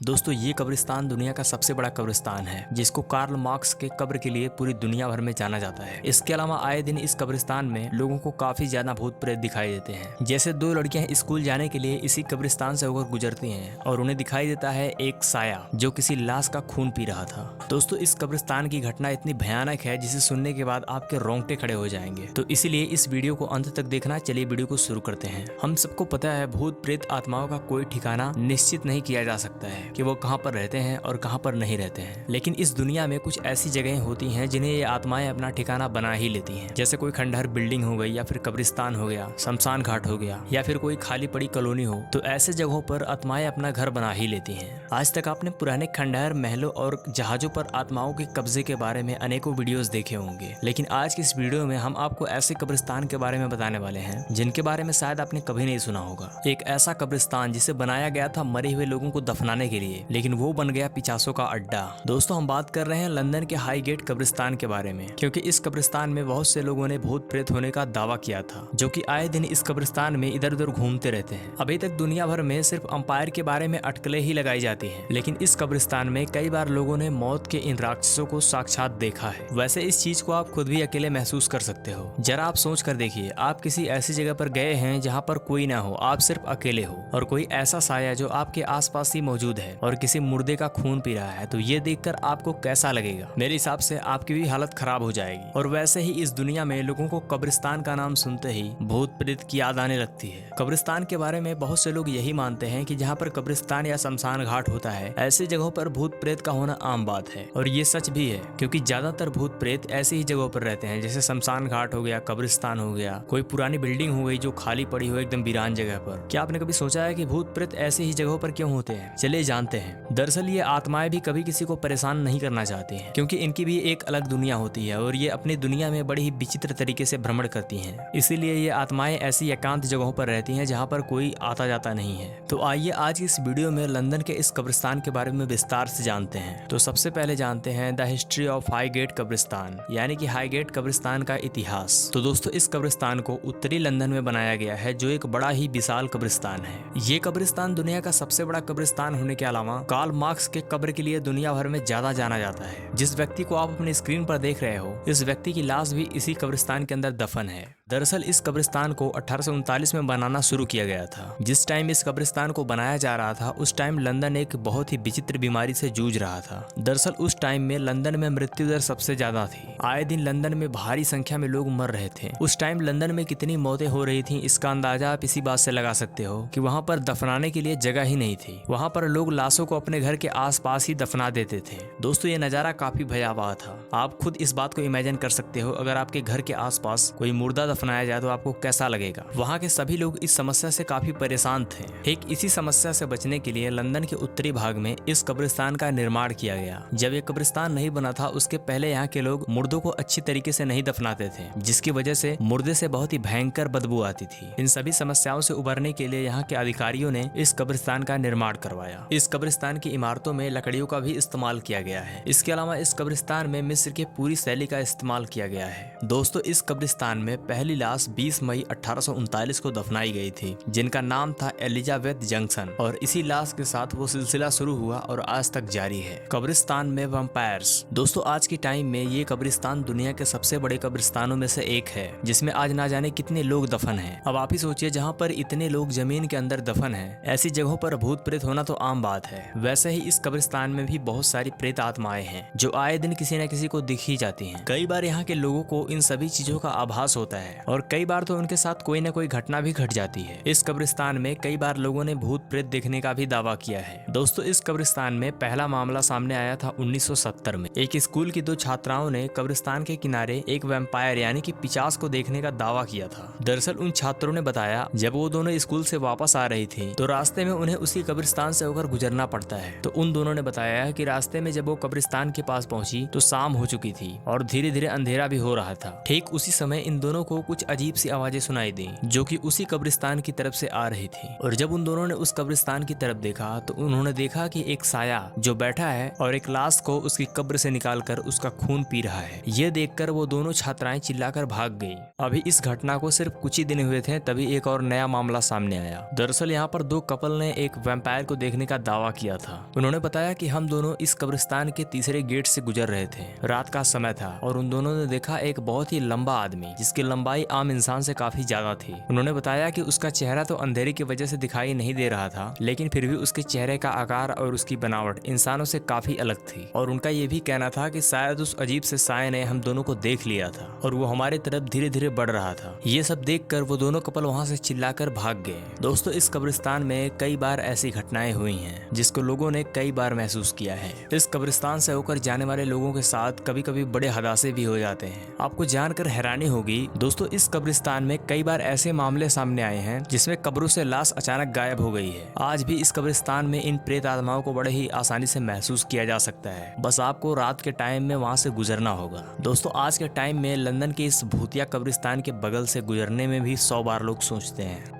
दोस्तों ये कब्रिस्तान दुनिया का सबसे बड़ा कब्रिस्तान है जिसको कार्ल मार्क्स के कब्र के लिए पूरी दुनिया भर में जाना जाता है। इसके अलावा आए दिन इस कब्रिस्तान में लोगों को काफी ज्यादा भूत प्रेत दिखाई देते हैं। जैसे दो लड़कियां स्कूल जाने के लिए इसी कब्रिस्तान से होकर गुजरती हैं और उन्हें दिखाई देता है एक साया जो किसी लाश का खून पी रहा था। दोस्तों इस कब्रिस्तान की घटना इतनी भयानक है जिसे सुनने के बाद आपके रोंगटे खड़े हो जाएंगे। तो इसीलिए इस वीडियो को अंत तक देखना। चलिए वीडियो को शुरू करते हैं। हम सबको पता है भूत प्रेत आत्माओं का कोई ठिकाना निश्चित नहीं किया जा सकता है कि वो कहाँ पर रहते हैं और कहाँ पर नहीं रहते हैं, लेकिन इस दुनिया में कुछ ऐसी जगहें होती हैं जिन्हें ये आत्माएं अपना ठिकाना बना ही लेती हैं। जैसे कोई खंडहर बिल्डिंग हो गई या फिर कब्रिस्तान हो गया, शमशान घाट हो गया या फिर कोई खाली पड़ी कॉलोनी हो, तो ऐसे जगहों पर आत्माएं अपना घर बना ही लेती हैं। आज तक आपने पुराने खंडहर, महलों और जहाजों पर आत्माओं के कब्जे के बारे में अनेकों वीडियोस देखे होंगे, लेकिन आज की इस वीडियो में हम आपको ऐसे कब्रिस्तान के बारे में बताने वाले हैं जिनके बारे में शायद आपने कभी नहीं सुना होगा। एक ऐसा कब्रिस्तान जिसे बनाया गया था मरे हुए लोगों को दफनाने के लिए, लेकिन वो बन गया पिचासों का अड्डा। दोस्तों हम बात कर रहे हैं लंदन के हाईगेट कब्रिस्तान के बारे में, क्योंकि इस कब्रिस्तान में बहुत से लोगों ने भूत प्रेत होने का दावा किया था, जो कि आए दिन इस कब्रिस्तान में इधर उधर घूमते रहते हैं। अभी तक दुनिया भर में सिर्फ अंपायर के बारे में अटकलें ही लगाई जाती हैं, लेकिन इस कब्रिस्तान में कई बार लोगों ने मौत के इन राक्षसों को साक्षात देखा है। वैसे इस चीज को आप खुद भी अकेले महसूस कर सकते हो। जरा आप सोच कर देखिए, आप किसी ऐसी जगह पर गए हैं जहाँ पर कोई ना हो, आप सिर्फ अकेले हो और कोई ऐसा साया जो आपके आसपास ही मौजूद है और किसी मुर्दे का खून पी रहा है, तो ये देखकर आपको कैसा लगेगा? मेरे हिसाब से आपकी भी हालत खराब हो जाएगी। और वैसे ही इस दुनिया में लोगों को कब्रिस्तान का नाम सुनते ही भूत प्रेत की याद आने लगती है। कब्रिस्तान के बारे में बहुत से लोग यही मानते हैं कि जहाँ पर कब्रिस्तान या शमशान घाट होता है, ऐसी जगहों पर भूत प्रेत का होना आम बात है। और ये सच भी है, क्योंकि ज्यादातर भूत प्रेत ऐसी ही जगहों पर रहते हैं, जैसे शमशान घाट हो गया, कब्रिस्तान हो गया, कोई पुरानी बिल्डिंग हो गई जो खाली पड़ी हो एकदम वीरान जगह पर। क्या आपने कभी सोचा है कि भूत प्रेत ऐसी ही जगहों पर क्यों होते हैं? चलिए जानते हैं। दरअसल ये आत्माएं भी कभी किसी को परेशान नहीं करना चाहती हैं, क्योंकि इनकी भी एक अलग दुनिया होती है और ये अपनी दुनिया में बड़ी ही विचित्र तरीके से भ्रमण करती हैं। इसीलिए ये आत्माएं ऐसी एकांत जगहों पर रहती हैं जहाँ पर कोई आता जाता नहीं है। तो आइए आज इस वीडियो में लंदन के इस कब्रिस्तान के बारे में विस्तार से जानते हैं। तो सबसे पहले जानते हैं द हिस्ट्री ऑफ हाईगेट कब्रिस्तान, यानी कि हाईगेट कब्रिस्तान का इतिहास। तो दोस्तों इस कब्रिस्तान को उत्तरी लंदन में बनाया गया है, जो एक बड़ा ही विशाल कब्रिस्तान है। ये कब्रिस्तान दुनिया का सबसे बड़ा कब्रिस्तान होने के अलावा कार्ल मार्क्स के कब्र के लिए दुनिया भर में ज्यादा जाना जाता है। जिस व्यक्ति को आप अपनी स्क्रीन पर देख रहे हो, इस व्यक्ति की लाश भी इसी कब्रिस्तान के अंदर दफन है। दरअसल इस कब्रिस्तान को 1839 में बनाना शुरू किया गया था। जिस टाइम इस कब्रिस्तान को बनाया जा रहा था, उस टाइम लंदन एक बहुत ही विचित्र बीमारी से जूझ रहा था। दरअसल उस टाइम में लंदन में मृत्यु दर सबसे ज्यादा थी। आए दिन लंदन में भारी संख्या में लोग मर रहे थे। उस टाइम लंदन में कितनी मौतें हो रही थी, इसका अंदाजा आप इसी बात से लगा सकते हो कि वहाँ पर दफनाने के लिए जगह ही नहीं थी। वहाँ पर लोग लाशों को अपने घर के आसपास ही दफना देते थे। दोस्तों ये नजारा काफी भयावह था। आप खुद इस बात को इमेजिन कर सकते हो, अगर आपके घर के आसपास कोई मुर्दा दफनाया जाए तो आपको कैसा लगेगा। वहाँ के सभी लोग इस समस्या से काफी परेशान थे। ठीक इसी समस्या से बचने के लिए लंदन के उत्तरी भाग में इस कब्रिस्तान का निर्माण किया गया। जब ये कब्रिस्तान नहीं बना था, उसके पहले यहाँ के लोग मुर्दों को अच्छी तरीके से नहीं दफनाते थे, जिसकी वजह से मुर्दे से बहुत ही भयंकर बदबू आती थी। इन सभी समस्याओं से उबरने के लिए यहाँ के अधिकारियों ने इस कब्रिस्तान का निर्माण करवाया। इस कब्रिस्तान की इमारतों में लकड़ियों का भी इस्तेमाल किया गया है। इसके अलावा इस कब्रिस्तान में मिस्र की पूरी शैली का इस्तेमाल किया गया है। दोस्तों इस कब्रिस्तान में पहली लाश 20 मई 1839 को दफनाई गई थी, जिनका नाम था एलिजाबेथ जंक्शन, और इसी लाश के साथ वो सिलसिला शुरू हुआ और आज तक जारी है। कब्रिस्तान में वैम्पायर्स। दोस्तों आज के टाइम में ये कब्रिस्तान दुनिया के सबसे बड़े कब्रिस्तानों में से एक है, जिसमें आज ना जाने कितने लोग दफन हैं। अब आप ही सोचिए, जहाँ पर इतने लोग जमीन के अंदर दफन हैं, ऐसी जगहों पर भूत प्रेत होना तो आम बात है। वैसे ही इस कब्रिस्तान में भी बहुत सारी प्रेत आत्माएं हैं जो आए दिन किसी न किसी को दिख ही जाती हैं। कई बार यहाँ के लोगों को इन सभी चीजों का आभास होता है और कई बार तो उनके साथ कोई न कोई घटना भी घट जाती है। इस कब्रिस्तान में कई बार लोगों ने भूत प्रेत देखने का भी दावा किया है। दोस्तों इस कब्रिस्तान में पहला मामला सामने आया था 1970 में। एक स्कूल की 2 छात्राओं ने कब्रिस्तान के किनारे एक वैम्पायर यानी कि पिशाच को देखने का दावा किया था। दरअसल उन छात्रों ने बताया, जब वो दोनों स्कूल से वापस आ रही थी तो रास्ते में उन्हें उसी कब्रिस्तान से होकर गुजरना पड़ता है। तो उन दोनों ने बताया कि रास्ते में जब वो कब्रिस्तान के पास पहुंची तो शाम हो चुकी थी और धीरे धीरे अंधेरा भी हो रहा था। ठीक उसी समय इन दोनों को कुछ अजीब सी आवाजें सुनाई दी जो कि उसी कब्रिस्तान की तरफ से आ रही थी। और जब उन दोनों ने उस कब्रिस्तान की तरफ देखा तो उन्होंने देखा कि एक साया जो बैठा है और एक लाश को उसकी कब्र से निकालकर उसका खून पी रहा है। ये देखकर वो दोनों छात्राएं चिल्लाकर भाग गई। अभी इस घटना को सिर्फ कुछ ही दिन हुए थे तभी एक और नया मामला सामने आया। दरअसल यहाँ पर दो कपल ने एक वैम्पायर को देखने का दावा किया था। उन्होंने बताया कि हम दोनों इस कब्रिस्तान के तीसरे गेट से गुजर रहे थे। रात का समय था और उन दोनों ने देखा एक बहुत ही लंबा आदमी जिसकी लंबाई आम इंसान से काफी ज्यादा थी। उन्होंने बताया कि उसका चेहरा तो अंधेरे की वजह से दिखाई नहीं दे रहा था, लेकिन फिर भी उसके चेहरे का आकार और उसकी बनावट इंसानों से काफी अलग थी। और उनका ये भी कहना था कि शायद उस अजीब से साये ने हम दोनों को देख लिया था और वो हमारे तरफ धीरे धीरे बढ़ रहा था। ये सब देखकर वो दोनों कपल वहाँ से चिल्लाकर भाग गए। दोस्तों, इस कब्रिस्तान में कई बार ऐसी घटनाएं हुई हैं जिसको लोगों ने कई बार महसूस किया है। इस कब्रिस्तान से होकर जाने वाले लोगों के साथ कभी कभी बड़े हादसे भी हो जाते हैं। आपको जानकर हैरानी होगी दोस्तों, इस कब्रिस्तान में कई बार ऐसे मामले सामने आए हैं जिसमें कब्रों से लाश अचानक गायब हो गई है। आज भी इस कब्रिस्तान में इन प्रेत आत्माओं को बड़े ही आसानी से महसूस किया जा सकता है। बस आपको रात के टाइम में वहाँ से गुजरना होगा। दोस्तों, आज के टाइम में लंदन के इस भूतिया कब्रिस्तान के बगल से गुजरने में भी 100 बार लोग सोचते हैं।